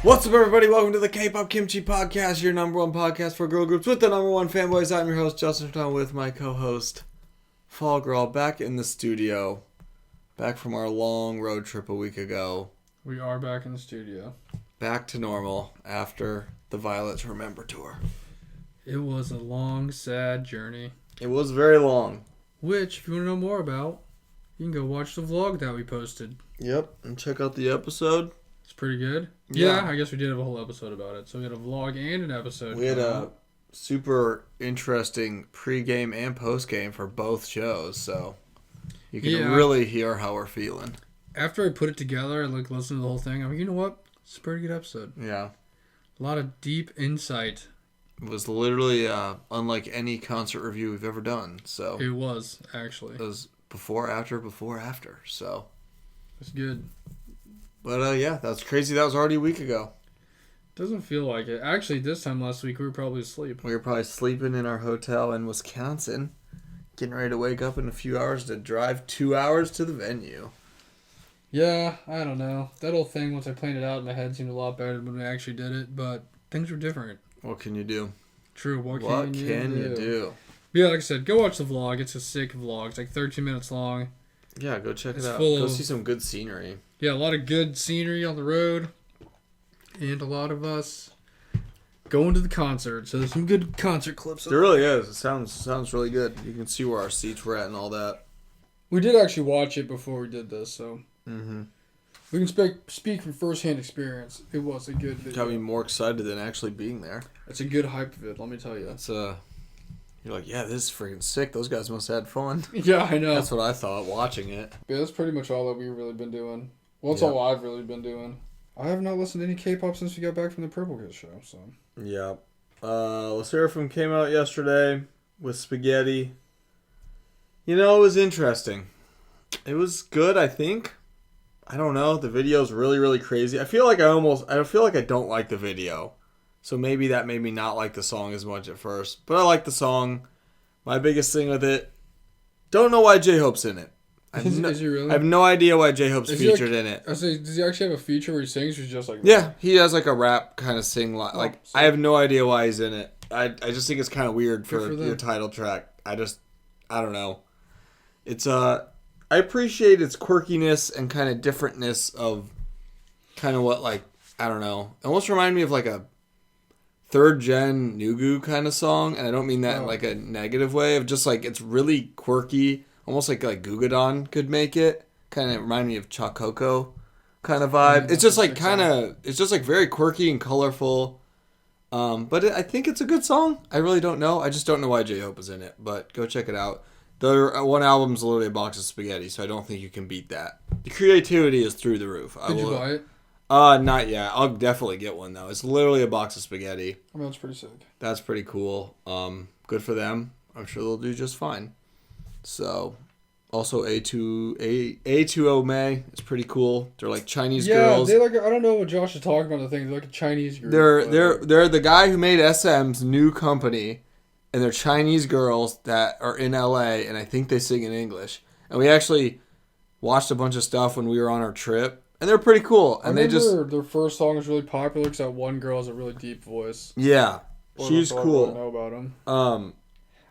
What's up, everybody? Welcome to the K-Pop Kimchi Podcast, your number one podcast for girl groups with the number one fanboys. I'm your host, Justin Tom, with my co-host, Fall Girl, back in the studio. Back from our long road trip a week ago. We are back in the studio. Back to normal after the Violets Remember tour. It was a long, sad journey. It was very long. Which, if you want to know more about, you can go watch the vlog that we posted. Yep, and check out the episode. It's pretty good. Yeah, I guess we did have a whole episode about it. So we had a vlog and an episode. We had a super interesting pregame and postgame for both shows, so you can really hear how we're feeling. After I put it together and listened to the whole thing, I'm like, you know what? It's a pretty good episode. Yeah. A lot of deep insight. It was literally unlike any concert review we've ever done. So it was, actually. It was before, after, so. It's good. But yeah, that's crazy. That was already a week ago. Doesn't feel like it. Actually, this time last week, we were probably asleep. We were probably sleeping in our hotel in Wisconsin, getting ready to wake up in a few hours to drive 2 hours to the venue. Yeah, I don't know. That whole thing, once I planned it out in my head, seemed a lot better than when we actually did it, but things were different. What can you do? True, what can you do? Yeah, like I said, go watch the vlog. It's a sick vlog. It's like 13 minutes long. Yeah, go check it out. Go see some good scenery. Yeah, a lot of good scenery on the road. And a lot of us going to the concert. So there's some good concert clips. There really is. It sounds really good. You can see where our seats were at and all that. We did actually watch it before we did this, so we can speak from first-hand experience. It was a good video. Got me more excited than actually being there. It's a good hype vid, let me tell you. It's You're like, yeah, this is freaking sick. Those guys must have had fun. Yeah, I know. That's what I thought watching it. Yeah, that's pretty much all that we've really been doing. Well, that's all I've really been doing. I have not listened to any K-pop since we got back from the Purple Kids show, so. Yeah. La Seraphim came out yesterday with Spaghetti. You know, it was interesting. It was good, I think. I don't know. The video's really, really crazy. I feel like I don't like the video. So maybe that made me not like the song as much at first. But I like the song. My biggest thing with it, don't know why J-Hope's in it. Is he really? I have no idea why J-Hope's featured in it. I say, does he actually have a feature where he sings or is he just like... Yeah, he has like a rap kind of sing. I have no idea why he's in it. I just think it's kind of weird for your title track. I don't know. It's I appreciate its quirkiness and kind of differentness of kind of what, like, I don't know. It almost reminded me of like a third gen Nugu kind of song, and I don't mean that in like a negative way, of just like it's really quirky, almost like Gugadon could make it. Kind of remind me of Chakoko kind of vibe. It's just like it's just like very quirky and colorful. But I think it's a good song. I really don't know. I just don't know why J-Hope is in it, but go check it out. The one album's literally a box of spaghetti, so I don't think you can beat that. The creativity is through the roof. Did you buy it? Not yet. I'll definitely get one, though. It's literally a box of spaghetti. I mean, that's pretty sick. That's pretty cool. Good for them. I'm sure they'll do just fine. So, also A2O May is pretty cool. They're like Chinese girls. Yeah, I don't know what Josh is talking about. They're like a Chinese group. They're the guy who made SM's new company, and they're Chinese girls that are in LA, and I think they sing in English. And we actually watched a bunch of stuff when we were on our trip. And they're pretty cool. And their first song was really popular because that one girl has a really deep voice. Yeah. She's cool. I know about them.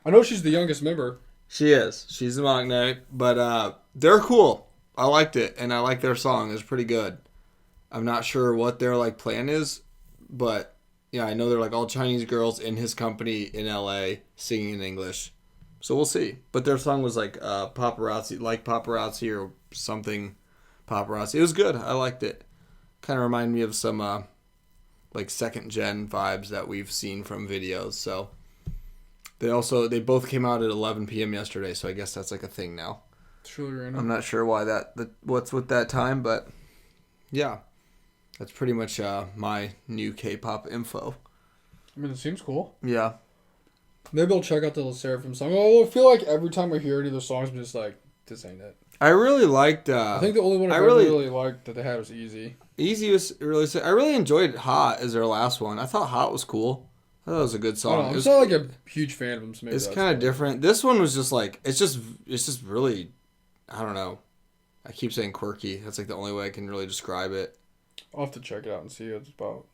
I know she's the youngest member. She is. She's the magnate. But they're cool. I liked it. And I like their song. It's pretty good. I'm not sure what their like plan is. But yeah, I know they're like all Chinese girls in his company in LA singing in English. So we'll see. But their song was like Paparazzi or something. Paparazzi. It was good. I liked it. Kind of reminded me of some like second gen vibes that we've seen from videos. So they both came out at 11 p.m. yesterday, so I guess that's like a thing now. It's really random. I'm not sure why what's with that time, but yeah. That's pretty much my new K-pop info. I mean, it seems cool. Yeah. Maybe I'll check out the La Seraphim song. Although I feel like every time I hear any of the songs, I'm just like, this ain't it. I really liked... I think the only one I really liked that they had was Easy. Easy was really sick. I really enjoyed Hot as their last one. I thought Hot was cool. I thought it was a good song. I'm not like a huge fan of them. So maybe it's kind of different. This one was just like... It's just really... I don't know. I keep saying quirky. That's like the only way I can really describe it. I'll have to check it out and see what it's about.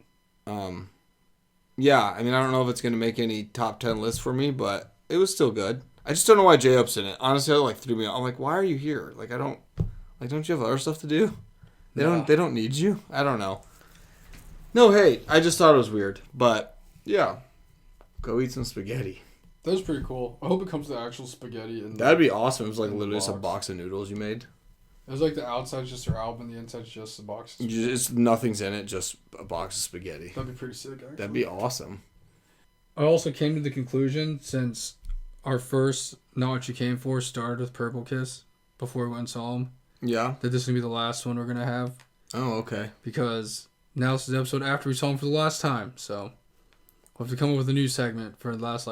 Yeah, I mean, I don't know if it's going to make any top 10 lists for me, but it was still good. I just don't know why J-Hope's in it. Honestly, it threw me off. I'm like, why are you here? Like, don't you have other stuff to do? They don't need you? I don't know. No hate. I just thought it was weird. But, yeah. Go eat some spaghetti. That was pretty cool. I hope it comes to actual spaghetti. That'd be awesome. It was like literally just a box of noodles you made. It was like the outside's just their album, and the inside's just the box. Nothing's in it, just a box of spaghetti. That'd be pretty sick, actually. That'd be awesome. I also came to the conclusion, since our first Not What You Came For started with Purple Kiss before we went and saw him. Yeah. That this is going to be the last one we're going to have. Oh, okay. Because now this is the episode after we saw him for the last time, so we'll have to come up with a new segment for the last,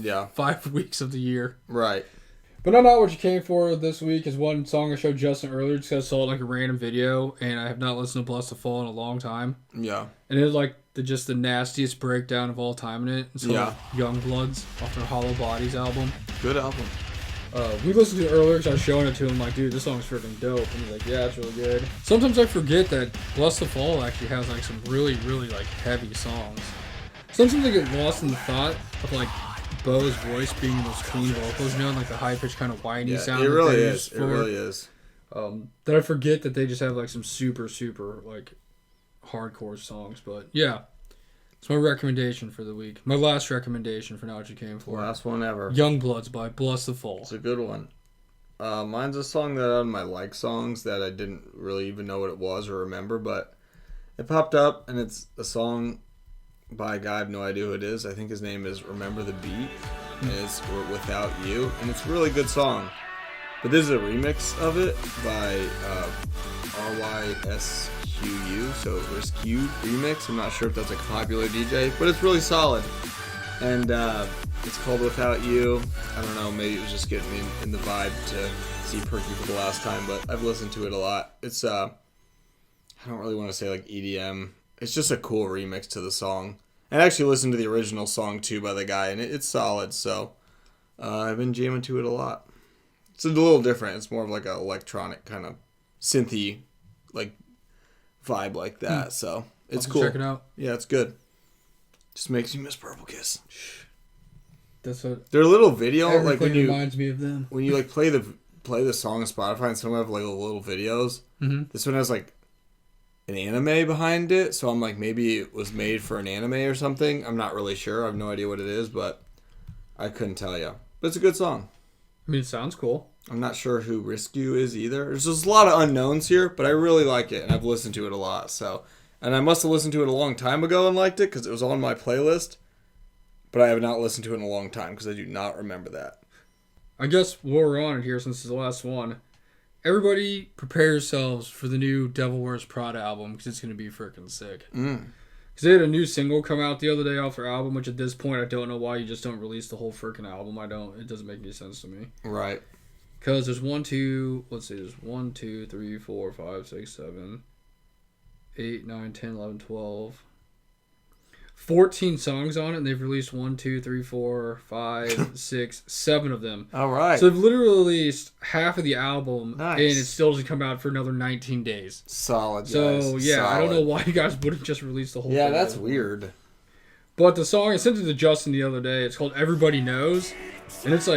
5 weeks of the year. Right. But Not What You Came For this week is one song I showed Justin earlier just because I saw it a random video, and I have not listened to Blessthefall in a long time. Yeah. And it was just the nastiest breakdown of all time in it. It's called Youngbloods off their Hollow Bodies album. Good album. We listened to it earlier because I was showing it to him, dude, this song's freaking dope. And he's like, yeah, it's really good. Sometimes I forget that Blessthefall actually has some really, really heavy songs. Sometimes I get lost in the thought of Bo's voice being those clean vocals, the high-pitched kind of whiny sound. It really is. It really is. That I forget that they just have some super, super hardcore songs. But yeah, it's my recommendation for the week. My last recommendation for Not What You Came For. Last one ever. Youngbloods by Blessthefall. It's a good one. Mine's a song that on my songs that I didn't really even know what it was or remember, but it popped up, and it's a song by a guy, I have no idea who it is. I think his name is Rememberthebeat, and it's Without You, and it's a really good song. But this is a remix of it by Ryscu, so Ryscu remix. I'm not sure if that's a popular DJ, but it's really solid. And it's called Without You. I don't know, maybe it was just getting me in the vibe to see Purki for the last time, but I've listened to it a lot. It's, I don't really want to say EDM. It's just a cool remix to the song. And I actually listened to the original song too by the guy, and it's solid, so I've been jamming to it a lot. It's a little different. It's more of an electronic kind of synthy vibe like that, so it's cool. Check it out. Yeah, it's good. Just makes you miss Purple Kiss. That's what their little video when you reminds me of them. When you play the song on Spotify, and some have little videos. Mm-hmm. This one has an anime behind it, so I'm maybe it was made for an anime or something. I'm not really sure. I have no idea what it is, but I couldn't tell you. But it's a good song. I mean, it sounds cool. I'm not sure who Ryscu is either. There's just a lot of unknowns here, but I really like it, and I've listened to it a lot. And I must have listened to it a long time ago and liked it because it was on my playlist, but I have not listened to it in a long time because I do not remember that. I guess while we're on it here, since it's the last one, everybody prepare yourselves for the new Devil Wears Prada album because it's going to be freaking sick. Because they had a new single come out the other day off their album, which at this point I don't know why you just don't release the whole freaking album. It doesn't make any sense to me. Right. Because there's 1, 2, 3, 4, 5, 6, 7, 8, 9, 10, 11, 12, 14 songs on it, and they've released 1, 2, 3, 4, 5, 6, 7 of them. All right. So they've literally released half of the album, nice. And it still doesn't come out for another 19 days. Solid, guys. So, yeah, solid. I don't know why you guys wouldn't just release the whole thing. Yeah, that's weird. But the song, I sent it to Justin the other day. It's called Everybody Knows, and it's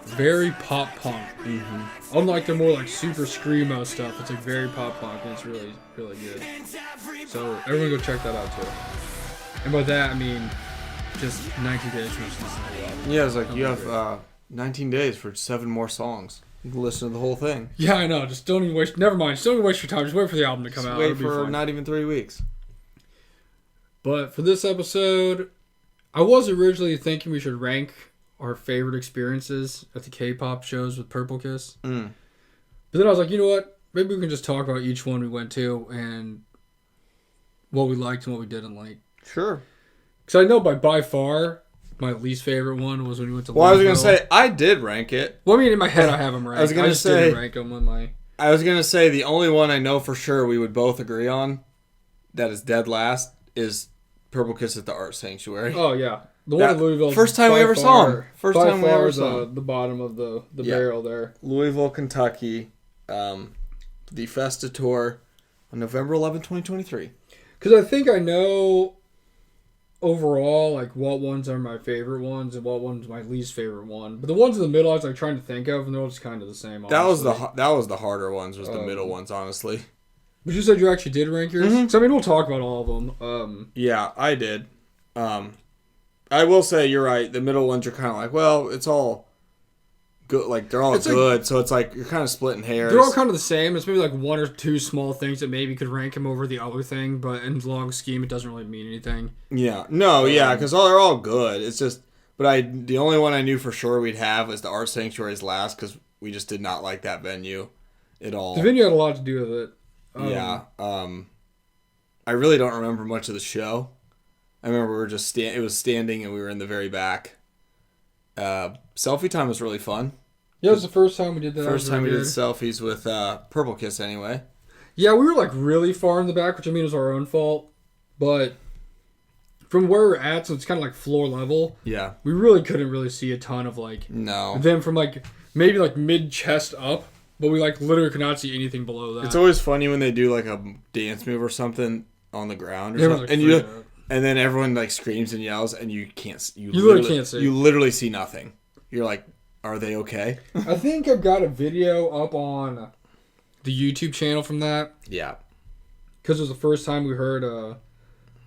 very pop punk. Mm-hmm. Unlike their more super screamo stuff, it's very pop punk, and it's really, really good. So everyone go check that out too. And by that I mean just 19 days for us to listen to the album. Yeah, it's you have 19 days for 7 more songs. You can listen to the whole thing. Yeah, I know. Just don't even waste. Never mind. Just don't even waste your time. Just wait for the album to come out. Wait for not even 3 weeks. But for this episode, I was originally thinking we should rank our favorite experiences at the K-pop shows with Purple Kiss. But then I was like, you know what? Maybe we can just talk about each one we went to and what we liked and what we didn't like. Sure. Because I know by far my least favorite one was when we went to Well, Louisville. I was going to say, I did rank it. Well, I mean, in my head I have them ranked. I just didn't rank them in my... I was going to say the only one I know for sure we would both agree on that is dead last is Purple Kiss at the Art Sanctuary. Oh, yeah. The one in Louisville. First time we ever saw him. First time we ever saw him. The bottom of the barrel there. Louisville, Kentucky. The Festa Tour. on November 11th, 2023. Because I think I know overall, like, what ones are my favorite ones and what one's my least favorite one. But the ones in the middle, I was like trying to think of, and they're all just kind of the same. Honestly. That was the harder ones. Was the middle ones, honestly. But you said you actually did rank yours. Mm-hmm. So I mean, we'll talk about all of them. Yeah, I did. I will say you're right. The middle ones are kind of like, well, it's all good. Like they're all good, like, so it's like you're kind of splitting hairs. They're all kind of the same. It's maybe like one or two small things that maybe could rank him over the other thing, but in the long scheme, it doesn't really mean anything. Yeah, no, because they're all good. It's just, but the only one I knew for sure we'd have was the Art Sanctuary's last because we just did not like that venue at all. The venue had a lot to do with it. I really don't remember much of the show. I remember we were just it was standing and we were in the very back. Selfie time was really fun. Yeah, it was the first time we did that. First time we did selfies with Purple Kiss anyway. Yeah, we were like really far in the back, which I mean was our own fault. But from where we're at, so it's kind of like floor level. Yeah. We really couldn't really see a ton of like... No. Them from like maybe like mid-chest up, but we like literally could not see anything below that. It's always funny when they do like a dance move or something on the ground or something. Like, and then everyone like screams and yells, and you can't. You literally can't see. You literally see nothing. You're like, are they okay? I think I've got a video up on the YouTube channel from that. Yeah. Because it was the first time we heard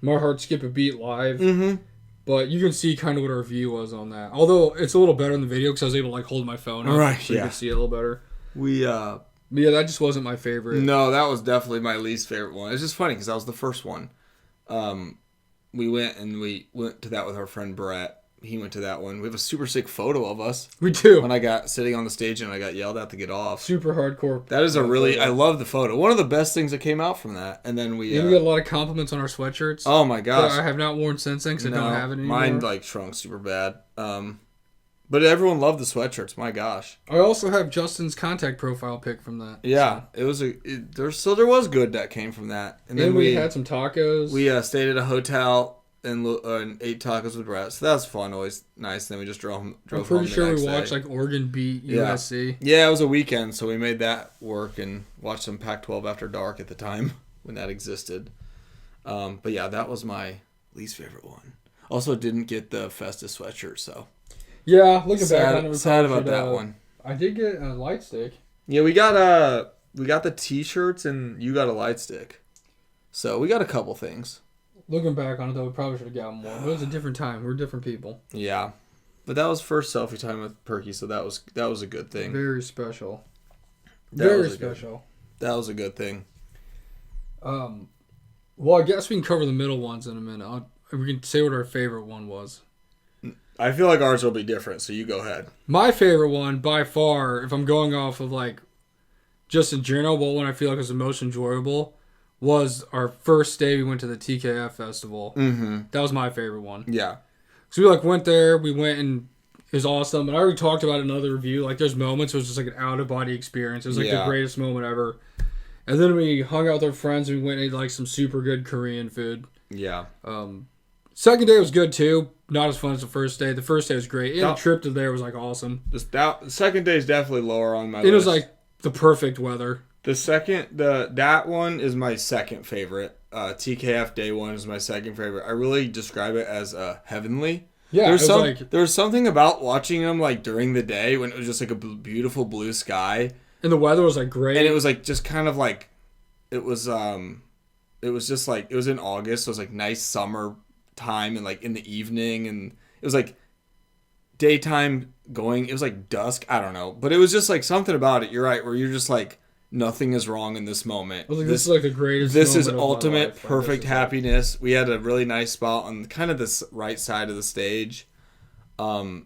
My Heart Skip a Beat live. Mm-hmm. But you can see kind of what our view was on that. Although it's a little better in the video because I was able to like hold my phone up. Right. So you can see it a little better. But yeah, that just wasn't my favorite. No, that was definitely my least favorite one. It's just funny because that was the first one. We went to that with our friend Brett. He went to that one. We have a super sick photo of us. We do. When I got sitting on the stage and I got yelled at to get off. Super hardcore. That is I love the photo. One of the best things that came out from that. And then we got a lot of compliments on our sweatshirts. Oh my gosh. I have not worn since then because I don't have it anymore. Mine like shrunk super bad. But everyone loved the sweatshirts. My gosh. I also have Justin's contact profile pic from that. Yeah, so. There was good that came from that. And then we had some tacos. We stayed at a hotel and ate tacos with Brett. So that was fun. Always nice. And then we just drove home. I'm pretty sure we watched like Oregon beat USC. Yeah, it was a weekend, so we made that work and watched some Pac-12 After Dark at the time when that existed. But yeah, that was my least favorite one. Also, didn't get the Festus sweatshirt, so. Yeah, looking back on it, sad about that one. I did get a light stick. Yeah, we got the t-shirts and you got a light stick. So we got a couple things. Looking back on it though, we probably should have gotten more. But it was a different time. We're different people. Yeah. But that was first selfie time with Purki, so that was a good thing. Very special. Very special. That was a good thing. Well, I guess we can cover the middle ones in a minute. We can say what our favorite one was. I feel like ours will be different, so you go ahead. My favorite one, by far, if I'm going off of, like, just in general, what one I feel like was the most enjoyable was our first day we went to the TKF festival. Mm-hmm. That was my favorite one. Yeah. So we, like, went there, we went and it was awesome. And I already talked about it in another review. Like, there's moments, it was just, like, an out-of-body experience. It was, like, the greatest moment ever. And then we hung out with our friends and we went and ate, like, some super good Korean food. Yeah. Second day was good, too. Not as fun as the first day. The first day was great. And the trip to there was, like, awesome. The second day is definitely lower on my list. It was, like, the perfect weather. That one is my second favorite. TKF day one is my second favorite. I really describe it as heavenly. Yeah, there was something about watching them, like, during the day when it was just, like, a beautiful blue sky. And the weather was, like, great. And it was, like, just kind of, like, it was just, like, it was in August, so it was, like, nice summer time and like in the evening, and it was like daytime going, it was like dusk, I don't know, but it was just like something about it, you're right, where you're just like nothing is wrong in this moment. Like, this is like the greatest this is ultimate perfect happiness. We had a really nice spot on kind of this right side of the stage, and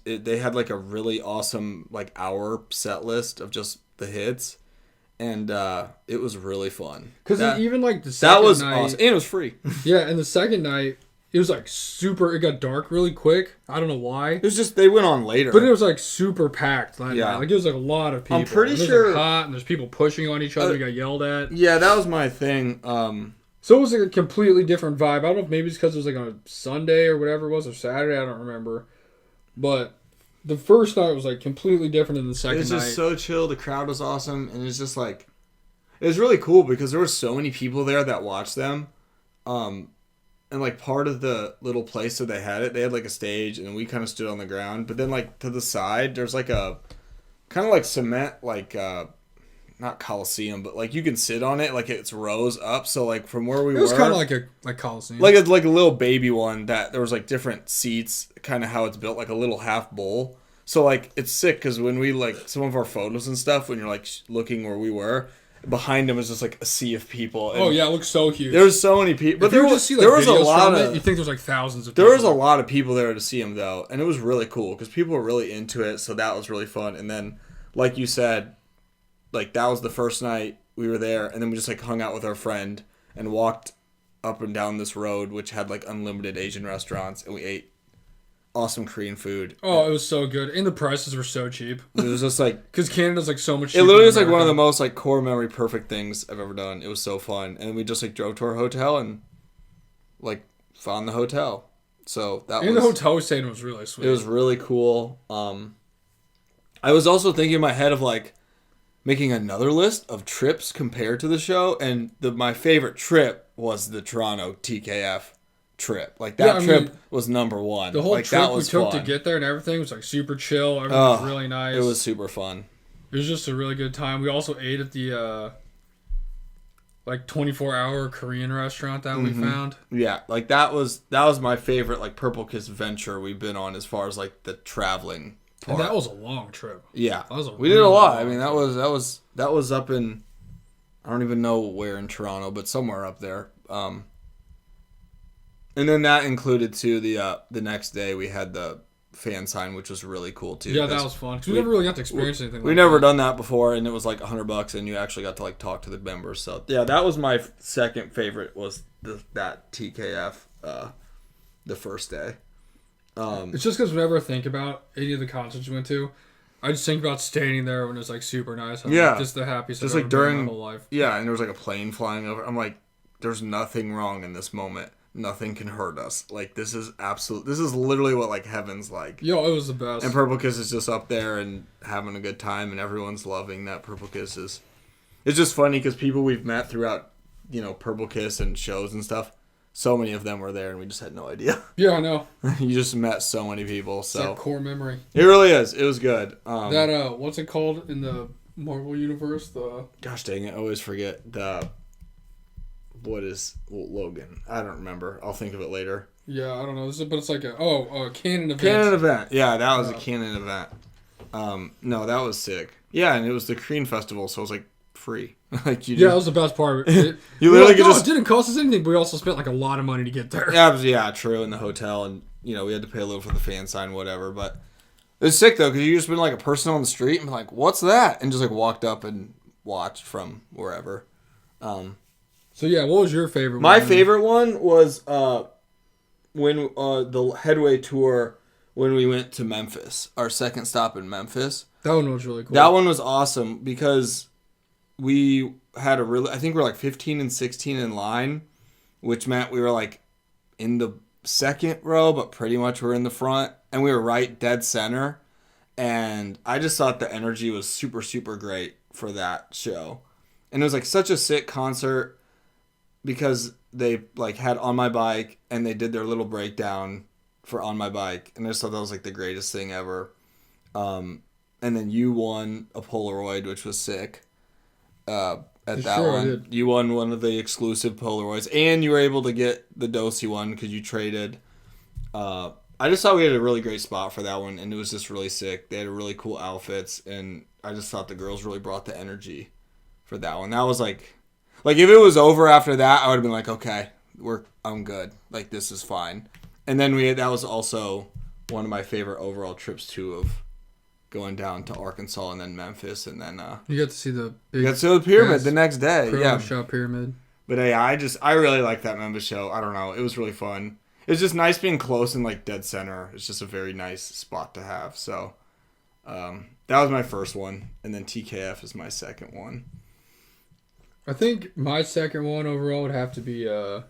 they had like a really awesome like hour set list of just the hits. And it was really fun. Because even like the second night... That was awesome. And it was free. Yeah, and the second night, it was like super... It got dark really quick. I don't know why. It was just... They went on later. But it was like super packed that night. Like it was like a lot of people. I'm pretty sure... It was like hot and there's people pushing on each other. Got yelled at. Yeah, that was my thing. So it was like a completely different vibe. I don't know if maybe it's because it was like on a Sunday or whatever it was, or Saturday. I don't remember. But... The first night was like completely different than the second night. It was just so chill. The crowd was awesome, and it's just like, It was really cool because there were so many people there that watched them. And, like, part of the little place that they had like, a stage, and we kind of stood on the ground. But then, like, to the side, there's, like, a kind of, like, cement, like, not Coliseum, but, like, you can sit on it. Like, it's rows up. So, like, from where we were... It was kind of like a Coliseum. Like a little baby one that there was, like, different seats, kind of how it's built, like a little half bowl. So, like, it's sick because when we, like, some of our photos and stuff, when you're, like, looking where we were... Behind him was just like a sea of people. And it looks so huge. There was so many people, but there was a lot of. You think there's like thousands of. There was a lot of people there to see him though, and it was really cool because people were really into it. So that was really fun. And then, like you said, like that was the first night we were there, and then we just like hung out with our friend and walked up and down this road, which had like unlimited Asian restaurants, and we ate awesome Korean food. Oh, it was so good. And the prices were so cheap. It was just like... Because Canada's like so much cheaper. It literally was like one of the most like core memory perfect things I've ever done. It was so fun. And we just like drove to our hotel and like found the hotel. So that was... And the hotel we stayed in was really sweet. It was really cool. I was also thinking in my head of like making another list of trips compared to the show. And my favorite trip was the Toronto TKF trip. Like that trip was number one. The whole like, trip we took to get there and everything was like super chill. Everything was really nice. It was super fun. It was just a really good time. We also ate at the like 24-hour Korean restaurant that we found. Yeah, like that was my favorite like Purple Kiss venture we've been on as far as like the traveling part. And that was a long trip. Yeah. We did a lot. I mean, that was up in I don't even know where in Toronto, but somewhere up there. And then that included, too, the next day we had the fan sign, which was really cool, too. Yeah, that was fun. Because we never really got to experience anything like that. We've never done that before, and it was like $100, and you actually got to like talk to the members. So, yeah, that was my second favorite, was that TKF the first day. It's just because whenever I think about any of the concerts we went to, I just think about standing there when it's like super nice. I'm like, just the happiest I've ever been in my whole life. Yeah, and there was like a plane flying over. I'm like, there's nothing wrong in this moment. Nothing can hurt us. Like, this is literally what, like, heaven's like. Yo, it was the best. And Purple Kiss is just up there and having a good time, and everyone's loving that Purple Kiss is... It's just funny, because people we've met throughout, you know, Purple Kiss and shows and stuff, so many of them were there, and we just had no idea. Yeah, I know. You just met so many people, so... It's like core memory. It really is. It was good. What's it called in the Marvel Universe? Gosh dang it, I always forget. What is Logan? I don't remember. I'll think of it later. Yeah, I don't know. But it's like a canon event. Canon event. Yeah, that was a canon event. No, that was sick. Yeah, and it was the Korean festival, so it was like free. Like that was the best part. You literally could it didn't cost us anything, but we also spent like a lot of money to get there. Yeah, true. In the hotel, and you know we had to pay a little for the fan sign, whatever. But it's sick though, because you just been like a person on the street and be like, "What's that?" and just like walked up and watched from wherever. So yeah, what was your favorite one? My favorite one was when the Headway tour when we went to Memphis, our second stop in Memphis. That one was really cool. That one was awesome because we had I think we were like 15 and 16 in line, which meant we were like in the second row, but pretty much we're in the front, and we were right dead center. And I just thought the energy was super, super great for that show. And it was like such a sick concert. Because they like had On My Bike and they did their little breakdown for On My Bike, and I just thought that was like the greatest thing ever. And then you won a Polaroid, which was sick. At that one, you won one of the exclusive Polaroids, and you were able to get the Dosey one because you traded. I just thought we had a really great spot for that one, and it was just really sick. They had really cool outfits, and I just thought the girls really brought the energy for that one. That was like if it was over after that, I would have been like, okay, I'm good. Like, this is fine. And then that was also one of my favorite overall trips too, of going down to Arkansas and then Memphis, and then you got to see the pyramid the next day. Yeah, shot pyramid. But hey, I really liked that Memphis show. I don't know, it was really fun. It was just nice being close and like dead center. It's just a very nice spot to have. So that was my first one, and then TKF is my second one. I think my second one overall would have to be the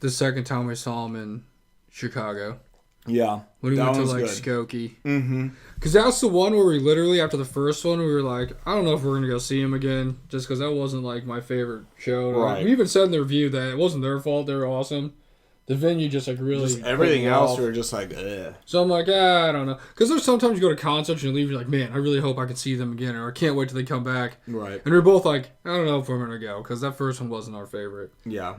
second time we saw him in Chicago. Yeah. When we went to like Skokie. Mm-hmm. Because that's the one where we literally, after the first one, we were like, I don't know if we're going to go see him again. Just because that wasn't like my favorite show. Right. We even said in the review that it wasn't their fault. They were awesome. The venue just like really... Just everything else, we were just like, ugh. So I'm like, I don't know. Because there's sometimes you go to concerts and you leave, you're like, man, I really hope I can see them again. Or I can't wait till they come back. Right. And we're both like, I don't know if we're going to go. Because that first one wasn't our favorite. Yeah.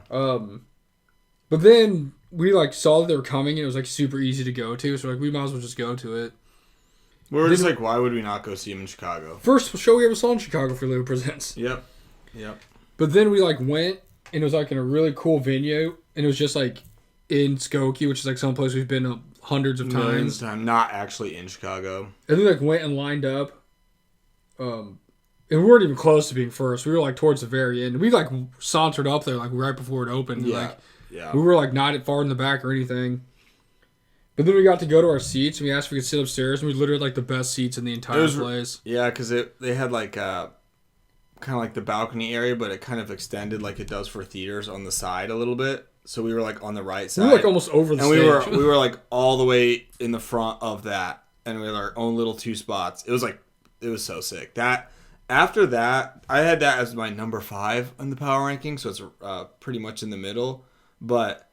But then we like saw that they were coming and it was like super easy to go to. So like we might as well just go to it. We were just like, why would we not go see him in Chicago? First show we ever saw in Chicago for Lou Presents. Yep. But then we like went and it was like in a really cool venue. And it was just like in Skokie, which is like some place we've been hundreds of times. Not actually in Chicago. And we like went and lined up. And we weren't even close to being first. We were like towards the very end. We like sauntered up there like right before it opened. Yeah. Like, yeah. We were like not far in the back or anything. But then we got to go to our seats and we asked if we could sit upstairs and we literally had like the best seats in the entire place. Yeah, because they had like kind of like the balcony area, but it kind of extended like it does for theaters on the side a little bit. So we were like on the right side. We were like almost over the stage. And we were like all the way in the front of that. And we had our own little 2 spots. It was so sick. After that, I had that as my number 5 in the power ranking, so it's pretty much in the middle. But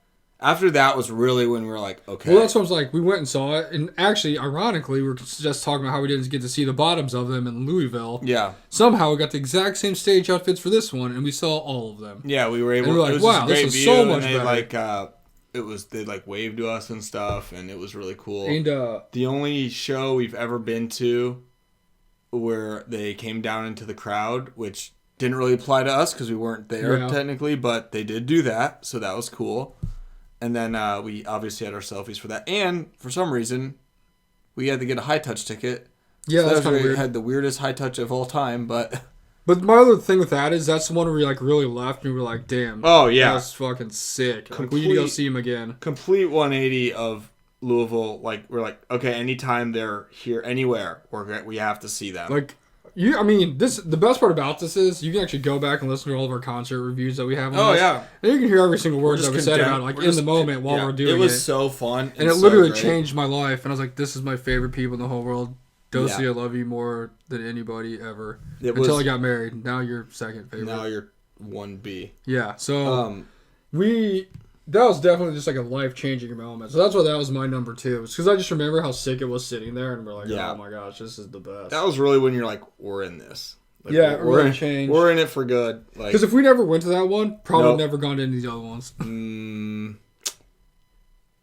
after that was really when we were like, okay. Well, that's what I was like. We went and saw it, and actually, ironically, we were just talking about how we didn't get to see the bottoms of them in Louisville. Yeah. Somehow we got the exact same stage outfits for this one, and we saw all of them. Yeah, we were able. And we were like, wow, this is so much better. They like waved to us and stuff, and it was really cool. And the only show we've ever been to where they came down into the crowd, which didn't really apply to us because we weren't there technically, but they did do that, so that was cool. And then we obviously had our selfies for that, and for some reason, we had to get a high touch ticket. Yeah, so that's kind of weird. We had the weirdest high touch of all time, but. But my other thing with that is that's the one where we like really left and we were like, damn. Oh yeah, that's fucking sick. Like, we need to go see him again. Complete 180 of Louisville. Like we're like, okay, anytime they're here, anywhere, we have to see them. Like the best part about this is you can actually go back and listen to all of our concert reviews that we have. On and you can hear every single word that we said about it, like in the moment while we're doing it. It was so fun, and it literally changed my life. And I was like, this is my favorite people in the whole world. Dosey, I love you more than anybody ever. Until I got married. Now you're second favorite. Now you're 1B. Yeah, so that was definitely just like a life-changing moment. So that's why that was my number 2. It's because I just remember how sick it was sitting there, and we're like, oh my gosh, this is the best. That was really when you're like, we're in this. Like, we're changed. We're in it for good. Because if we never went to that one, probably never gone to any of these other ones.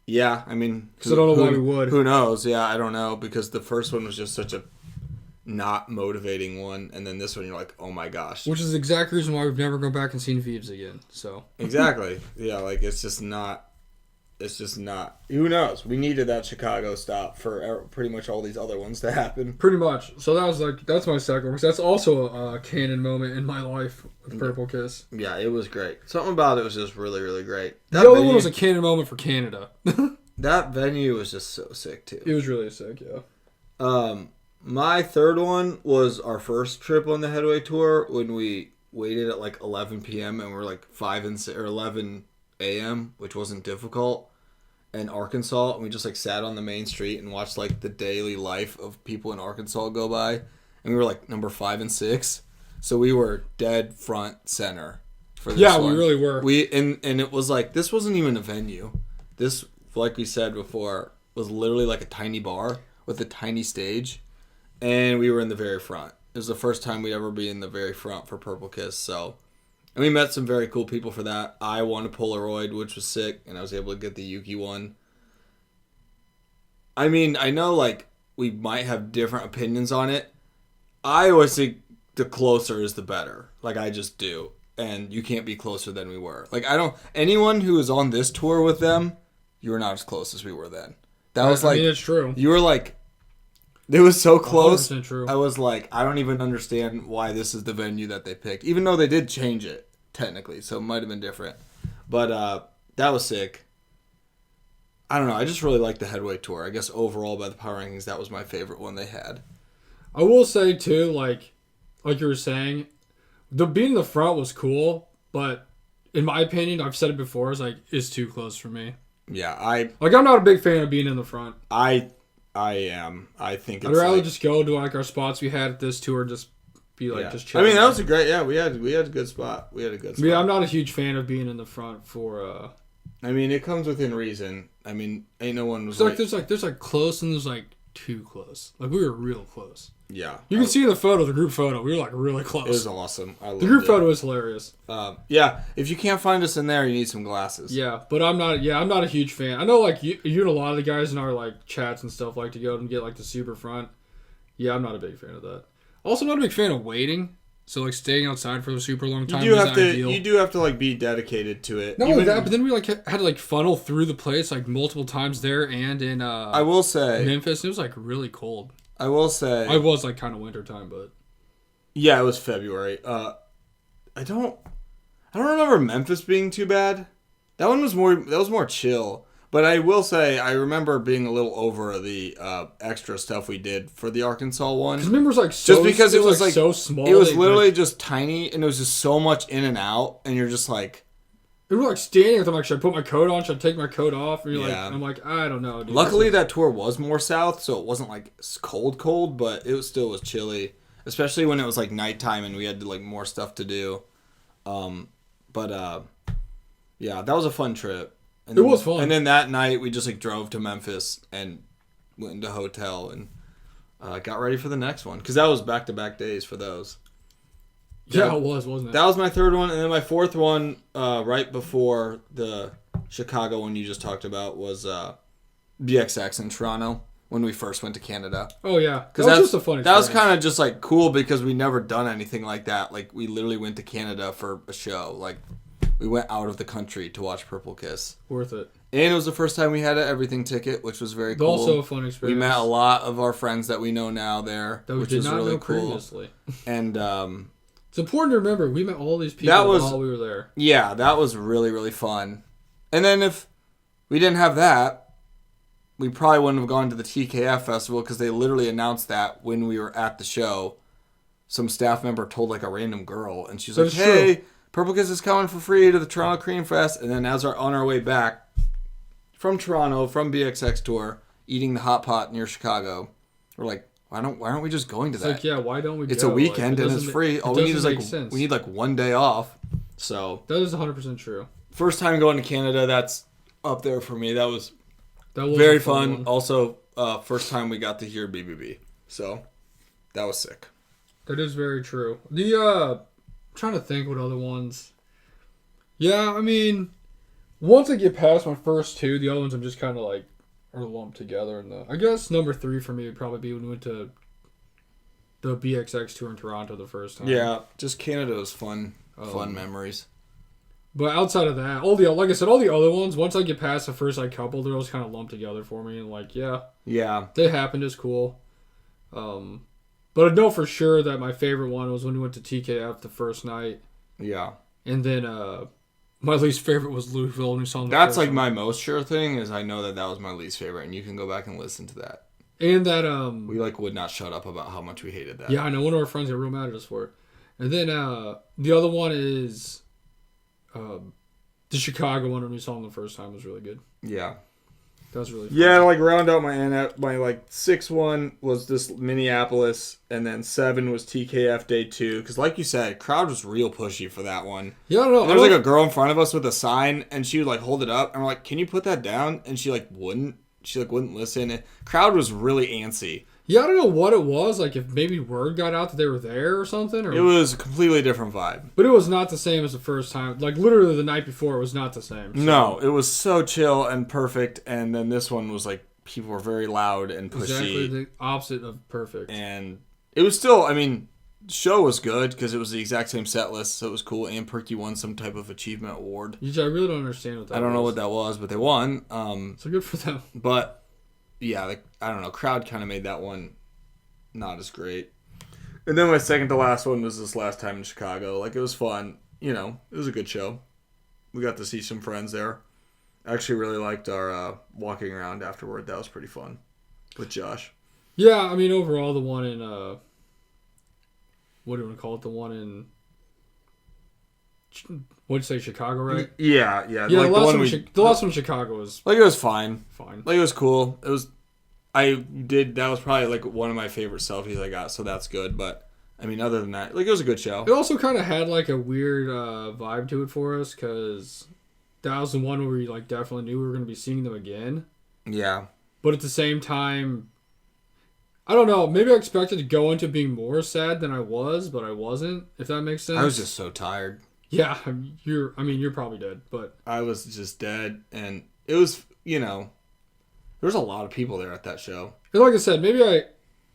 Yeah, I mean... Because I don't know why we would. Who knows? Yeah, I don't know. Because the first one was just such a not motivating one. And then this one, you're like, oh my gosh. Which is the exact reason why we've never gone back and seen Phoebes again. So Exactly. Yeah, like, it's just not... Who knows? We needed that Chicago stop for pretty much all these other ones to happen. Pretty much. So that's my second one. Because that's also a canon moment in my life with Purple Kiss. Yeah, it was great. Something about it was just really, really great. The other one was a canon moment for Canada. That venue was just so sick, too. It was really sick, yeah. My third one was our first trip on the Headway Tour when we waited at like 11 p.m. and we're like 11 a.m., which wasn't difficult. In Arkansas, and we just like sat on the main street and watched like the daily life of people in Arkansas go by, and we were like number 5 and 6, so we were dead front center for this one. We really were. And it was like, this wasn't even a venue. This, like we said before, was literally like a tiny bar with a tiny stage, and we were in the very front. It was the first time we'd ever be in the very front for Purple Kiss, so. And we met some very cool people for that. I won a Polaroid, which was sick, and I was able to get the Yuki one. I mean, I know, like, we might have different opinions on it. I always think the closer is the better. Like, I just do. And you can't be closer than we were. Like, anyone who was on this tour with them, you were not as close as we were then. That was like... I mean, it's true. You were like... It was so close. 100% true. I was like, I don't even understand why this is the venue that they picked. Even though they did change it, technically. So it might have been different. But that was sick. I don't know. I just really liked the Headway Tour. I guess overall, by the power rankings, that was my favorite one they had. I will say, too, like you were saying, being in the front was cool. But in my opinion, I've said it before, it's too close for me. Yeah, I'm not a big fan of being in the front. I am. I think I'd rather just go to like our spots we had at this tour, just be like just chilling. I mean, that was a great. Yeah, we had a good spot. Yeah, I'm not a huge fan of being in the front for. I mean, it comes within reason. I mean, ain't no one was there's close and there's like too close. Like we were real close. Yeah, you can see in the photo, the group photo, we were like really close. It was awesome. The group photo is hilarious. Yeah, if you can't find us in there, you need some glasses. Yeah, but I'm not a huge fan. I know like you and a lot of the guys in our like chats and stuff like to go and get like the super front. Yeah, I'm not a big fan of that. Also, not a big fan of waiting. So like staying outside for a super long time is ideal. You do have to like be dedicated to it. Not only that, but then we like had to like funnel through the place like multiple times there and in I will say Memphis. It was like really cold. I will say I was like kind of winter time, but yeah, it was February. I don't remember Memphis being too bad. That was more chill. But I will say, I remember being a little over the extra stuff we did for the Arkansas one. Because remember, it was like so, just because it was like so small. It was literally just tiny, and it was just so much in and out, and you're just like. We were like standing with them, like, should I put my coat on? Should I take my coat off? And I'm like, I don't know, dude. Luckily, that tour was more south, so it wasn't like cold, but it still was chilly, especially when it was like nighttime and we had like more stuff to do. Yeah, that was a fun trip. And it was fun. And then that night we just like drove to Memphis and went into a hotel and got ready for the next one because that was back-to-back days for those. Yeah, it was, wasn't it? That was my third one, and then my fourth one, right before the Chicago one you just talked about, was BXX in Toronto when we first went to Canada. Oh yeah, that was just a fun experience. That was kind of just like cool because we never done anything like that. Like we literally went to Canada for a show. Like we went out of the country to watch Purple Kiss. Worth it. And it was the first time we had an everything ticket, which was very cool. Also a fun experience. We met a lot of our friends that we know now there, which was really cool. Previously. And it's important to remember we met all these people while we were there. Yeah, that was really, really fun. And then if we didn't have that, we probably wouldn't have gone to the TKF festival because they literally announced that when we were at the show. Some staff member told like a random girl, and she's like, "Hey, Purple Kiss is coming for free to the Toronto Cream Fest." And then as we're on our way back from Toronto, from BXX tour, eating the hot pot near Chicago, we're like, why aren't we just going to that? Like, yeah, why don't we? It's a weekend and it's free. All we need is we need like 1 day off. So that is 100% true. First time going to Canada, that's up there for me. That was very fun. Also, first time we got to hear BBB. So that was sick. That is very true. I'm trying to think what other ones. Yeah, I mean, once I get past my first two, the other ones I'm just kind of like are lumped together. And I guess number 3 for me would probably be when we went to the BXX tour in Toronto the first time. Yeah, just Canada was fun memories. But outside of that, like I said, all the other ones, once I get past the first like couple, they're all kind of lumped together for me. And like, yeah, they happened. It's cool. But I know for sure that my favorite one was when we went to TKF the first night. Yeah. And then my least favorite was Louisville. And we saw that's like my most sure thing is I know that was my least favorite, and you can go back and listen to that. And that we like would not shut up about how much we hated that. Yeah, I know one of our friends got real mad at us for it. And then the other one is the Chicago one when we saw them the first time was really good. Yeah. That was really fun. Yeah, like round out my like 6-1 was this Minneapolis, and then 7 was TKF day 2. Because like you said, crowd was real pushy for that one. Yeah, I don't know. There was like a girl in front of us with a sign, and she would like hold it up, and we're like, "Can you put that down?" And she like wouldn't. She like wouldn't listen. Crowd was really antsy. Yeah, I don't know what it was. Like if maybe word got out that they were there or something. Or... It was a completely different vibe. But it was not the same as the first time. Like literally the night before, it was not the same. So. No, it was so chill and perfect. And then this one was like people were very loud and pushy. Exactly the opposite of perfect. And it was still, I mean, the show was good because it was the exact same set list, so it was cool. And Purki won some type of achievement award. I really don't understand what that was. I don't know what that was, but they won. So good for them. But yeah, I don't know. Crowd kind of made that one not as great. And then my second to last one was this last time in Chicago. Like, it was fun. You know, it was a good show. We got to see some friends there. I actually really liked our walking around afterward. That was pretty fun with Josh. Yeah, I mean, overall, the one in, what do you want to call it? The one in What'd you say, Chicago, right? Yeah. Yeah, like the last one in Chicago was... Like, it was fine. Fine. Like, it was cool. That was probably, like, one of my favorite selfies I got, so that's good. But, I mean, other than that, like, it was a good show. It also kind of had, like, a weird vibe to it for us, because that was the one where we, like, definitely knew we were going to be seeing them again. Yeah. But at the same time, I don't know, maybe I expected to go into being more sad than I was, but I wasn't, if that makes sense. I was just so tired. Yeah, you're probably dead, but... I was just dead, and it was, there was a lot of people there at that show. And like I said, maybe I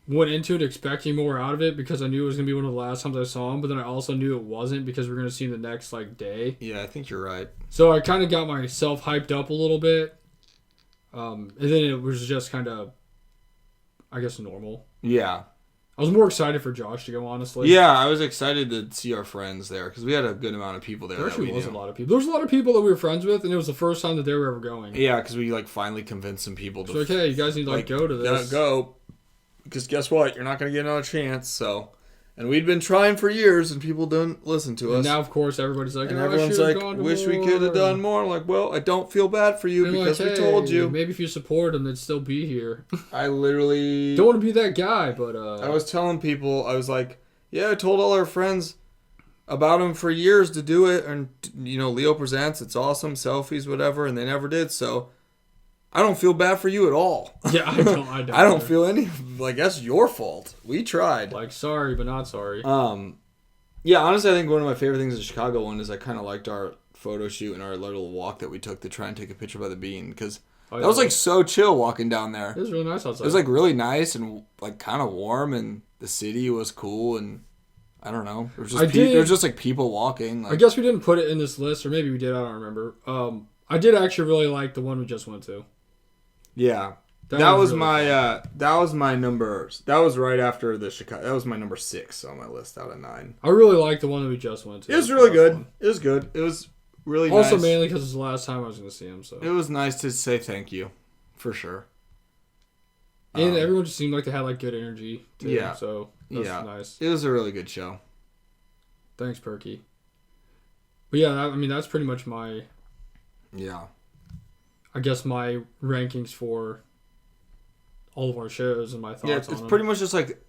went into it expecting more out of it because I knew it was going to be one of the last times I saw him, but then I also knew it wasn't because we're going to see him the next, like, day. Yeah, I think you're right. So I kind of got myself hyped up a little bit, and then it was just kind of, I guess, normal. Yeah. I was more excited for Josh to go, honestly. Yeah, I was excited to see our friends there because we had a good amount of people there. There actually was a lot of people. There was a lot of people that we were friends with, and it was the first time that they were ever going. Yeah, because we like finally convinced some people to. So like, hey, you guys need to go to this. Go, because guess what? You're not going to get another chance. So, and we'd been trying for years, and people didn't listen to us. And now, of course, everybody's like, and everyone's like, wish we could have done more. Like, well, I don't feel bad for you because we told you. Maybe if you support them, they'd still be here. I literally don't want to be that guy, but I was telling people, I was like, yeah, I told all our friends about him for years to do it, and Leo Presents, it's awesome, selfies, whatever, and they never did. So I don't feel bad for you at all. Yeah, I don't. I don't feel any like that's your fault. We tried. Like, sorry, but not sorry. Yeah, honestly, I think one of my favorite things in Chicago one is I kind of liked our photo shoot and our little walk that we took to try and take a picture by the bean because that was like so chill walking down there. It was really nice outside. It was like really nice and like kind of warm, and the city was cool, and I don't know. There was just like people walking. Like, I guess we didn't put it in this list, or maybe we did. I don't remember. I did actually really like the one we just went to. Yeah, that was my number. That was right after the Chicago. That was my number 6 on my list out of 9. I really liked the one that we just went to. It was really good. It was good. It was really nice. Also, mainly because it's the last time I was going to see him. So it was nice to say thank you, for sure. And everyone just seemed like they had like good energy. Too, yeah. So that's nice. It was a really good show. Thanks, Purki. But yeah, that's pretty much my. Yeah. I guess my rankings for all of our shows and my thoughts on them. It's pretty much just like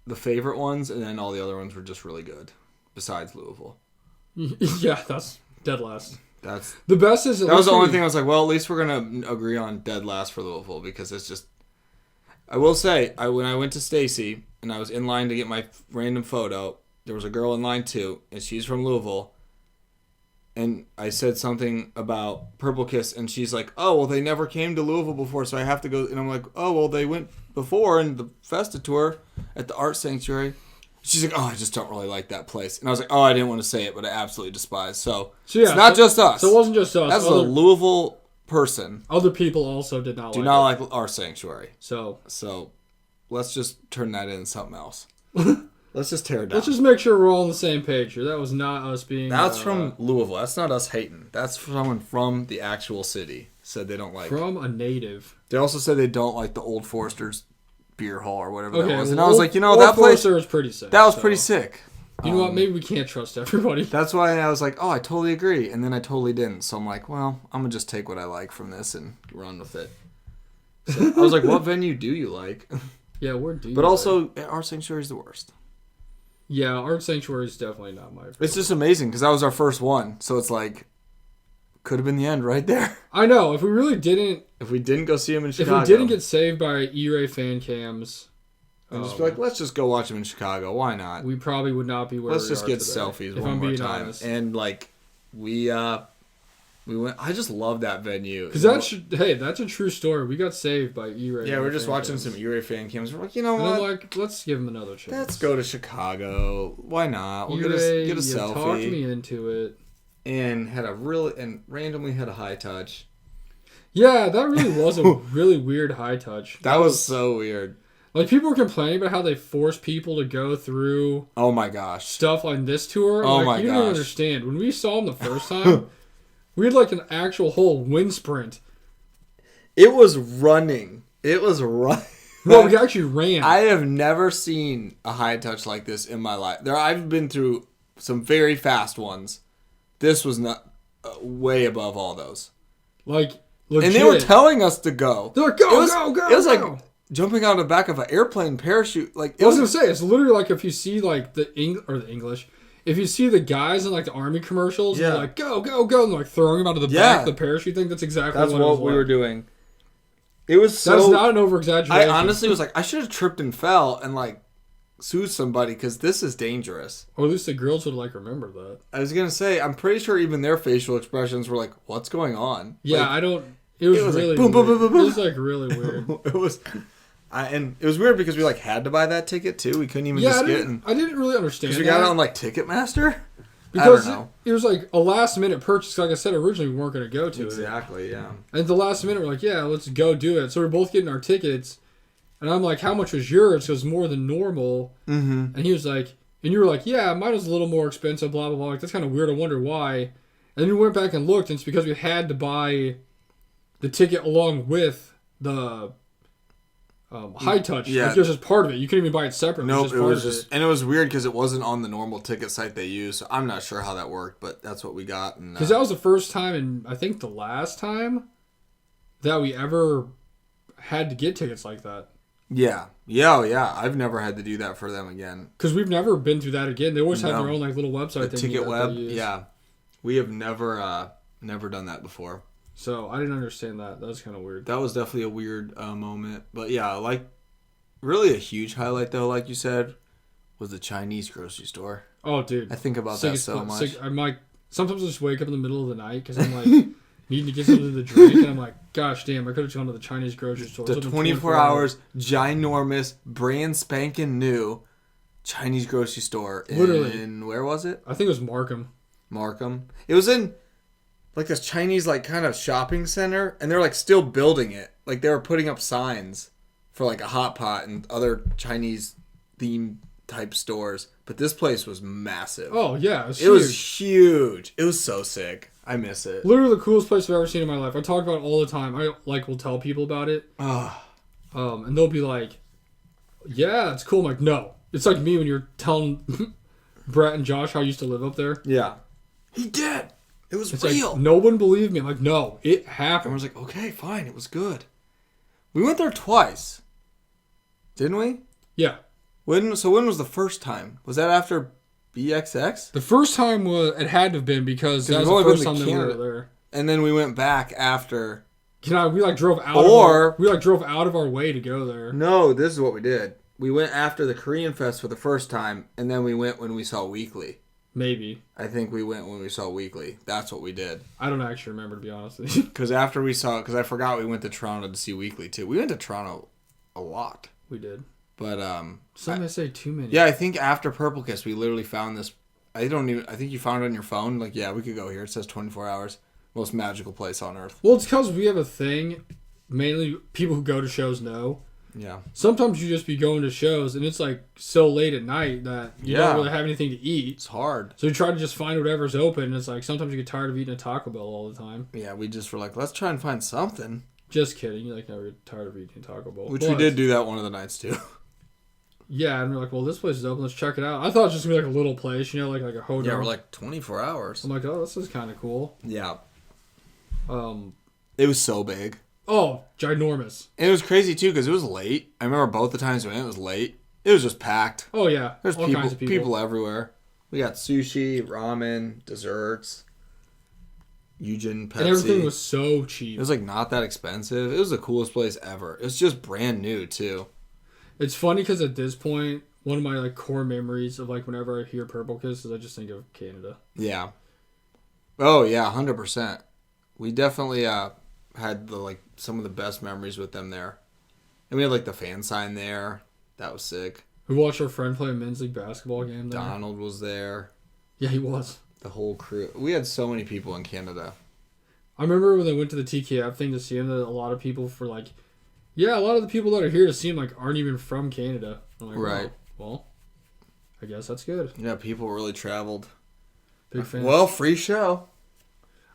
the favorite ones, and then all the other ones were just really good, besides Louisville. Yeah, that's dead last. That's the best. That was the only thing I was like, well, at least we're going to agree on dead last for Louisville, because it's just... I will say, when I went to Stacy, and I was in line to get my random photo, there was a girl in line too, and she's from Louisville. And I said something about Purple Kiss, and she's like, oh, well, they never came to Louisville before, so I have to go. And I'm like, oh, well, they went before in the Festa tour at the Art Sanctuary. She's like, oh, I just don't really like that place. And I was like, oh, I didn't want to say it, but I absolutely despise. So yeah, it's not just us. So it wasn't just us. That's a Louisville person. Other people also did not like Art Sanctuary. So let's just turn that into something else. Let's just tear it down. Let's just make sure we're all on the same page here. That was not us being... That's from Louisville. That's not us hating. That's someone from the actual city. Said they don't like... From a native. They also said they don't like the Old Forester's beer hall or whatever that was. And well, I was like, that place... Old Forester was pretty sick. That was pretty sick. You know what? Maybe we can't trust everybody. That's why I was like, oh, I totally agree. And then I totally didn't. So I'm like, well, I'm going to just take what I like from this and run with it. So I was like, what venue do you like? Yeah, where do you But also, Art Sanctuary is the worst. Yeah, Art Sanctuary is definitely not my favorite. It's just amazing because that was our first one. So it's like, could have been the end right there. I know. If we really didn't... If we didn't go see him in Chicago. If we didn't get saved by E-Ray fan cams... And just be like, let's just go watch him in Chicago. Why not? We probably would not be where let's we just are get today, selfies one more time. Honest. And like, we went. I just love that venue. Because that's a true story. We got saved by E-Ray. Yeah, we're just watching some E-Ray fan cams. We're like, you know what? I'm like, let's give him another chance. Let's go to Chicago. Why not? We'll E-Ray, get a selfie. Talked me into it. And randomly had a high touch. Yeah, that really was a really weird high touch. That was so weird. Like, people were complaining about how they force people to go through... Oh, my gosh. ...stuff on this tour. Oh, my gosh. You don't understand. When we saw him the first time, we had, like, an actual whole wind sprint. It was running. It was running. Well, we actually ran. I have never seen a high touch like this in my life. I've been through some very fast ones, this was not way above all those. Like, legit. And they were telling us to go. They're like, go. It was like jumping out of the back of an airplane parachute. Like, I was going to say, it's literally like if you see like the English, if you see the guys in like the army commercials, they're like, go, and they're like throwing them out of the back of the parachute thing. That's exactly what we were doing. It was so... That's not an over-exaggeration. I honestly was like, I should have tripped and fell and like sued somebody because this is dangerous. Or at least the girls would like remember that. I was going to say, I'm pretty sure even their facial expressions were like, what's going on? Yeah, like, it was really like, boom, boom, boom, boom, boom. It was like really weird. And it was weird because we like had to buy that ticket too. We couldn't even just get in. I didn't really understand because we got it on like Ticketmaster. Because it was like a last minute purchase. Like I said, originally we weren't going to go to it. Exactly, yeah. And at the last minute we're like, yeah, let's go do it. So we're both getting our tickets. And I'm like, how much was yours? It was more than normal. Mm-hmm. And he was like, and you were like, yeah, mine was a little more expensive, blah, blah, blah. Like, that's kind of weird. I wonder why. And then we went back and looked, and it's because we had to buy the ticket along with the high touch. Yeah. Like, it was just part of it. You couldn't even buy it separately. Nope, it was just... And it was weird because it wasn't on the normal ticket site they use. So I'm not sure how that worked, but that's what we got. Because that was the first time, and I think the last time, that we ever had to get tickets like that. Yeah. Yeah. I've never had to do that for them again. Because we've never been through that again. They always have their own like little website. The Ticket Web. Yeah. We have never done that before. So I didn't understand that. That was kind of weird. That was definitely a weird moment. But yeah, like really a huge highlight though, like you said, was the Chinese grocery store. Oh, dude. I think about that so much. I'm like, sometimes I just wake up in the middle of the night because I'm like needing to get something to drink, and I'm like, gosh damn, I could have gone to the Chinese grocery store. The 24 hours, ginormous, brand spanking new Chinese grocery store. Literally. Where was it? I think it was Markham. It was in like this Chinese like kind of shopping center, and they're like still building it. Like they were putting up signs for like a hot pot and other Chinese theme type stores. But this place was massive. Oh yeah, it was huge. It was so sick. I miss it. Literally the coolest place I've ever seen in my life. I talk about it all the time. I like will tell people about it. And they'll be like, yeah, it's cool. I'm like, no. It's like me when you're telling Brett and Josh how I used to live up there. Yeah. He did. It was real. Like, no one believed me. I'm like, no, it happened. I was like, okay, fine. It was good. We went there twice. Didn't we? Yeah. When was the first time? Was that after BXX? The first time it had to have been because that was the first time that we were there. And then we went back after. We drove out of our way to go there. No, this is what we did. We went after the Korean Fest for the first time, and then we went when we saw Weekly. Maybe. I think we went when we saw Weekly. That's what we did. I don't actually remember, to be honest with you. Because I forgot we went to Toronto to see Weekly too. We went to Toronto a lot. We did. But some may say too many. Yeah, I think after Purple Kiss we literally found this. I think you found it on your phone. Like, yeah, we could go here. It says 24 hours. Most magical place on earth. Well, it's because we have a thing. Mainly people who go to shows know. Yeah. Sometimes you just be going to shows and it's like so late at night that you don't really have anything to eat. It's hard. So you try to just find whatever's open. And it's like sometimes you get tired of eating a Taco Bell all the time. Yeah, we just were like, let's try and find something. Just kidding. You like never get tired of eating Taco Bell. Which we did do that one of the nights too. Yeah, and we're like, well, this place is open. Let's check it out. I thought it was just going to be like a little place, like a hotel. Yeah, we're like 24 hours. I'm like, oh, this is kind of cool. Yeah. It was so big. Oh, ginormous. And it was crazy too because it was late. I remember both the times we went, it was late. It was just packed. Oh yeah, there's all kinds of people everywhere. We got sushi, ramen, desserts, Eugen, Pepsi. And everything was so cheap. It was like not that expensive. It was the coolest place ever. It was just brand new too. It's funny because at this point, one of my like core memories of like whenever I hear Purple Kiss is I just think of Canada. Yeah. Oh yeah, 100%. We definitely had some of the best memories with them there, and we had like the fan sign there. That was sick. We watched our friend play a men's league basketball game there. Donald was there. Yeah, he was. The whole crew. We had so many people in Canada. I remember when they went to the TKF thing to see him, that a lot of people a lot of the people that are here to see him like aren't even from Canada. I'm like, right. Well, I guess that's good. Yeah, people really traveled. Big fans. Well, free show.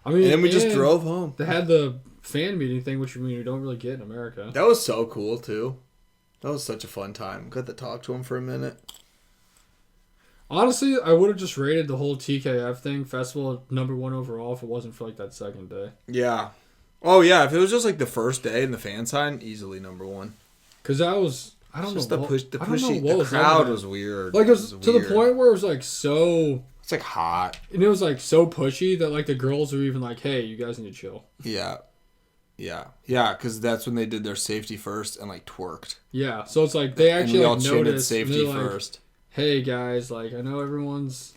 I mean, and then we just drove home. They had the fan meeting thing, which we don't really get in America. That was so cool too. That was such a fun time. Got to talk to him for a minute. Honestly, I would have just rated the whole TKF thing, festival, #1 overall if it wasn't for, like, that second day. Yeah. Oh, yeah. If it was just, like, the first day and the fan sign, easily #1. Because that was... I don't know. The crowd was weird. Like, it was to the point where it was, like, so... It's, like, hot. And it was, like, so pushy that, like, the girls were even like, hey, you guys need to chill. Yeah. Yeah. Yeah, because that's when they did their safety first and, like, twerked. Yeah. So it's like, they actually, like, noticed... safety first. Hey, guys, like, I know everyone's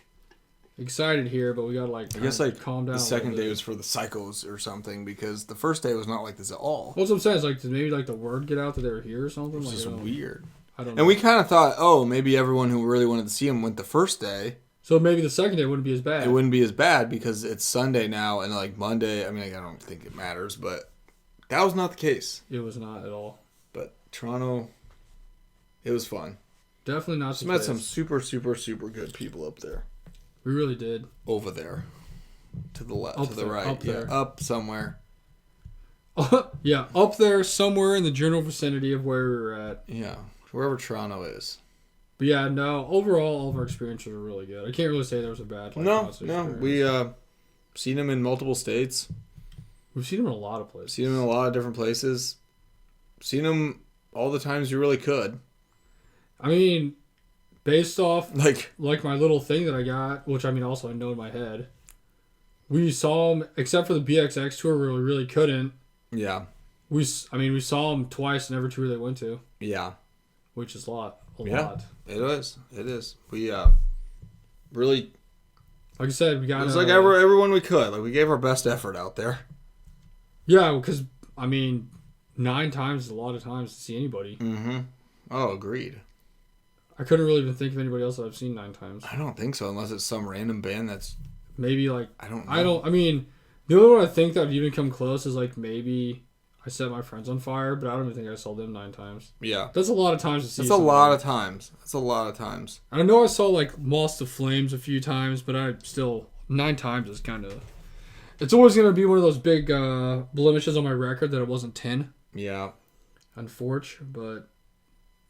excited here, but we gotta, like, I guess, like, calm down. The second day was for the psychos or something, because the first day was not like this at all. What's I'm saying is, like, did maybe, like, the word get out that they were here or something? It was like, just weird. I don't know. And we kind of thought, oh, maybe everyone who really wanted to see him went the first day. So maybe the second day wouldn't be as bad. It wouldn't be as bad because it's Sunday now, and, like, Monday, I mean, like, I don't think it matters, but that was not the case. It was not at all. But Toronto, it was fun. Definitely not. Just met some super, super, super good people up there. We really did. Over there. To the left, to the right. Up there. Up somewhere. Yeah, up there somewhere in the general vicinity of where we were at. Yeah, wherever Toronto is. But yeah, no, overall, all of our experiences were really good. I can't really say there was a bad experience. We seen them in multiple states. We've seen them in a lot of places. Seen them in a lot of different places. Seen them all the times you really could. I mean, based off like my little thing that I got, which I mean also I know in my head, we saw them except for the BXX tour where we really couldn't. Yeah. We saw them twice in every tour they went to. Yeah. Which is a lot. It is. It is. We really. Like I said, we got. It was like everyone we could. Like we gave our best effort out there. Yeah, because I mean, 9 times is a lot of times to see anybody. Mm-hmm. Oh, agreed. I couldn't really even think of anybody else that I've seen 9 times. I don't think so, unless it's some random band that's... Maybe, like... I don't know. I mean, the only one I think that would even come close is, like, maybe I Set My Friends on Fire, but I don't even think I saw them 9 times. Yeah. That's a lot of times to see. That's a lot of times. That's a lot of times. I know I saw, like, Lost to Flames a few times, but I still... 9 times is kind of... It's always going to be one of those big blemishes on my record that it wasn't 10. Yeah. Unfortunate, but...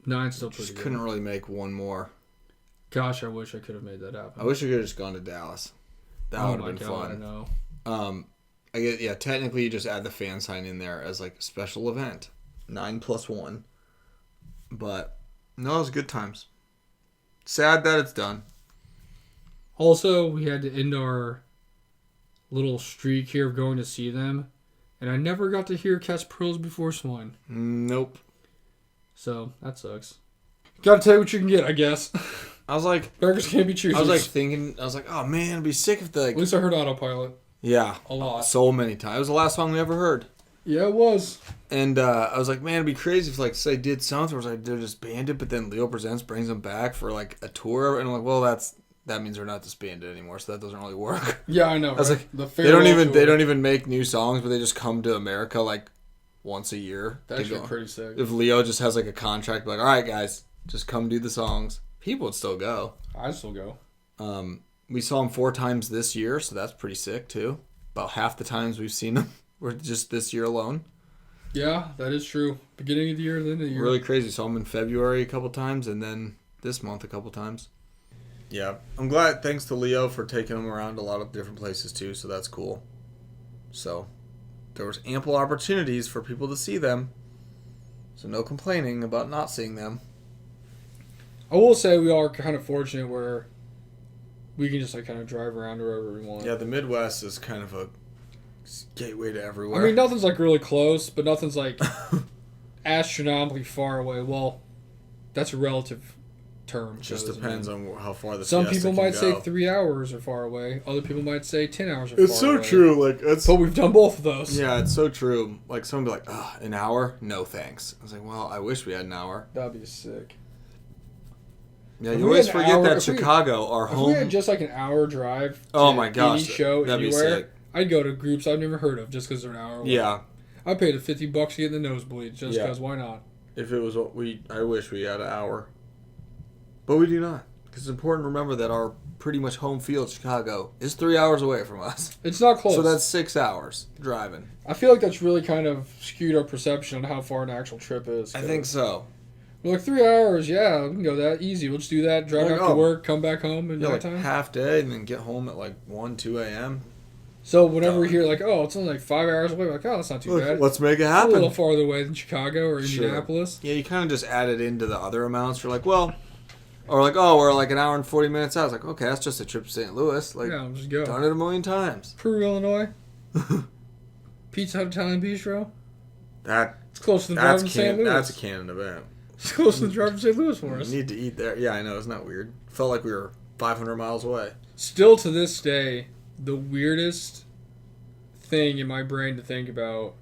9's still pretty good. Couldn't really make one more. Gosh, I wish I could have made that happen. I wish I could have just gone to Dallas. That would have been fun. I know. I guess, yeah, technically you just add the fan sign in there as like a special event. 9+1. But no, it was good times. Sad that it's done. Also, we had to end our little streak here of going to see them. And I never got to hear Catch Pearls Before Swine. Nope. So, that sucks. Gotta take what you can get, I guess. I was like... Beggars can't be choosers. I was like thinking... I was like, oh man, it'd be sick if at least I heard Autopilot. Yeah. A lot. So many times. It was the last song we ever heard. Yeah, it was. And I was like, man, it'd be crazy if, like, say, did something where like, they're disbanded, but then Leo Presents brings them back for, like, a tour. And I'm like, well, that means they're not disbanded anymore, so that doesn't really work. Yeah, I know. I was like, they don't even make new songs, but they just come to America, like, once a year. That's actually pretty sick. If Leo just has, like, a contract, like, all right, guys, just come do the songs. People would still go. I'd still go. We saw them 4 times this year, so that's pretty sick, too. About half the times we've seen them were just this year alone. Yeah, that is true. Beginning of the year, then of the year. Really crazy. Saw them in February a couple times, and then this month a couple times. Yeah. I'm glad, thanks to Leo for taking them around a lot of different places, too, so that's cool. So, there was ample opportunities for people to see them. So no complaining about not seeing them. I will say we are kind of fortunate where we can just like kind of drive around wherever we want. Yeah, the Midwest is kind of a gateway to everywhere. I mean, nothing's like really close, but nothing's like astronomically far away. Well, that's a relative term. It just depends on how far the Some people might say 3 hours are far away. Other people might say 10 hours are far away. It's so true. Like, but we've done both of those. Yeah, it's so true. Like, someone would be like, an hour? No, thanks. I was like, well, I wish we had an hour. That'd be sick. Yeah, you always forget that Chicago, our home... If we had just like an hour drive to my gosh, any show that'd anywhere, be sick. I'd go to groups I've never heard of just because they're an hour away. Yeah. I paid $50 to get in the nosebleeds just because, why not? If it was I wish we had an hour. But we do not. Because it's important to remember that our pretty much home field, Chicago, is 3 hours away from us. It's not close. So that's 6 hours driving. I feel like that's really kind of skewed our perception on how far an actual trip is. I think so. We're like 3 hours. Yeah, we can go that easy. We'll just do that. Drive back to work, come back home, and like half day, and then get home at like 1, 2 a.m. So whenever we hear like, oh, it's only like 5 hours away, we're like, oh, that's not too bad. Let's make it happen. It's a little farther away than Chicago or Indianapolis. Yeah, you kind of just add it into the other amounts. You're like, well, or like, oh, we're like an hour and 40 minutes out. It's like, okay, that's just a trip to St. Louis. Like, yeah, just go. Done it a million times. Peru, Illinois. Pizza Hut Italian Bistro. It's close to the drive from St. Louis. That's a canon event. It's close to the drive from St. Louis for us. We need to eat there. Yeah, I know. Isn't that weird? Felt like we were 500 miles away. Still to this day, the weirdest thing in my brain to think about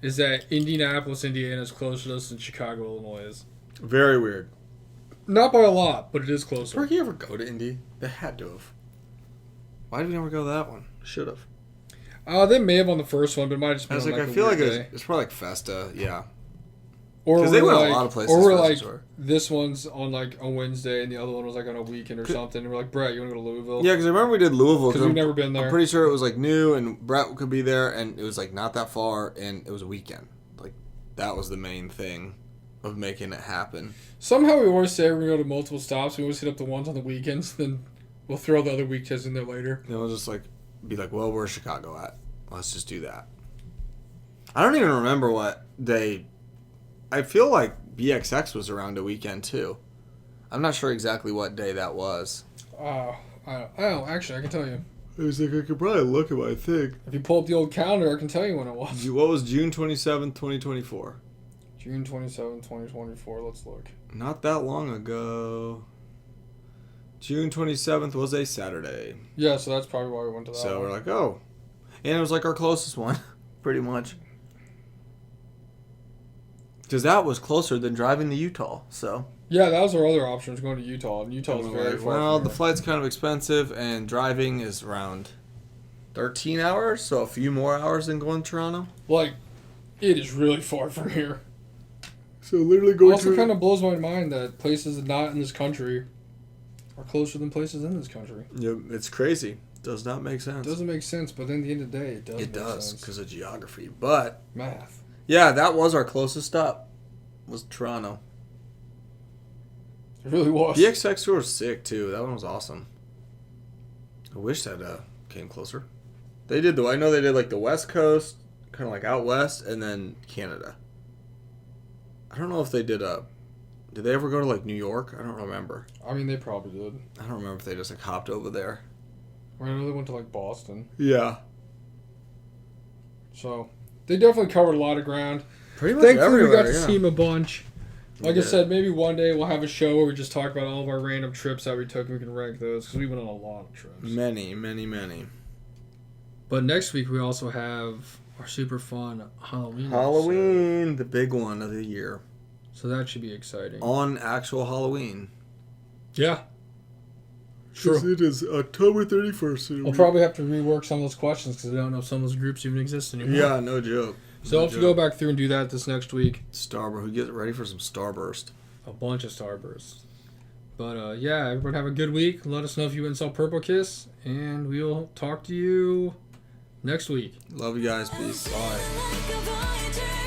is that Indianapolis, Indiana is closer to us than Chicago, Illinois is. Very weird. Not by a lot, but it is closer. Did Purki ever go to Indy? They had to have. Why did we never go to that one? Should have. They may have on the first one, but it might have just been I was on like, I feel like it's probably like Festa, yeah. Because they went a lot of places. Or we're like, this one's on like a Wednesday and the other one was like on a weekend or something. And we're like, Brett, you want to go to Louisville? Yeah, because I remember we did Louisville. Because we've never been there. I'm pretty sure it was like new and Brett could be there and it was like not that far and it was a weekend. Like, that was the main thing of making it happen. Somehow we always say we're going to go to multiple stops. We always hit up the ones on the weekends, then we'll throw the other weekends in there later. Then we'll just like be like, well, where's Chicago at? Let's just do that. I don't even remember what day. I feel like BXX was around a weekend too. I'm not sure exactly what day that was. I don't. Actually, I can tell you. I was like, I could probably look at what I think. If you pull up the old calendar, I can tell you when it was. What was June 27th, 2024? June 27th, 2024. Let's look. Not that long ago. June 27th was a Saturday. Yeah, so that's probably why we went to that So one. we're like, oh. And it was like our closest one, pretty much. Because that was closer than driving to Utah, so. Yeah, that was our other option, was going to Utah. And Utah's very far. Well, the flight's kind of expensive, and driving is around 13 hours, so a few more hours than going to Toronto. Like, it is really far from here. So literally going also kind of blows my mind that places not in this country are closer than places in this country. Yeah, it's crazy. Does not make sense. It doesn't make sense, but then at the end of the day, it does. It does, because of geography. But math. Yeah, that was our closest stop. Was Toronto. It really was. BXX tour was sick too. That one was awesome. I wish that came closer. They did I know they did like the West Coast, kind of like out west, and then Canada. I don't know if they did Did they ever go to like New York? I don't remember. I mean, they probably did. I don't remember if they just like hopped over there. I know they went to like Boston. Yeah. So they definitely covered a lot of ground. Pretty much Thankfully, everywhere. we got to see him a bunch. Like I said, maybe one day we'll have a show where we just talk about all of our random trips that we took and we can rank those because we went on a lot of trips. Many, many, many. But next week we also have our super fun Halloween. Halloween, the big one of the year. So that should be exciting. On actual Halloween. Yeah. True. It is October 31st. We'll probably have to rework some of those questions because I don't know if some of those groups even exist anymore. Yeah, no joke. So I'll have to go back through and do that this next week. Starburst. Get ready for some Starburst. A bunch of Starbursts. But yeah, everyone have a good week. Let us know if you went and saw Purple Kiss. And we'll talk to you next week. Love you guys. Peace. Bye.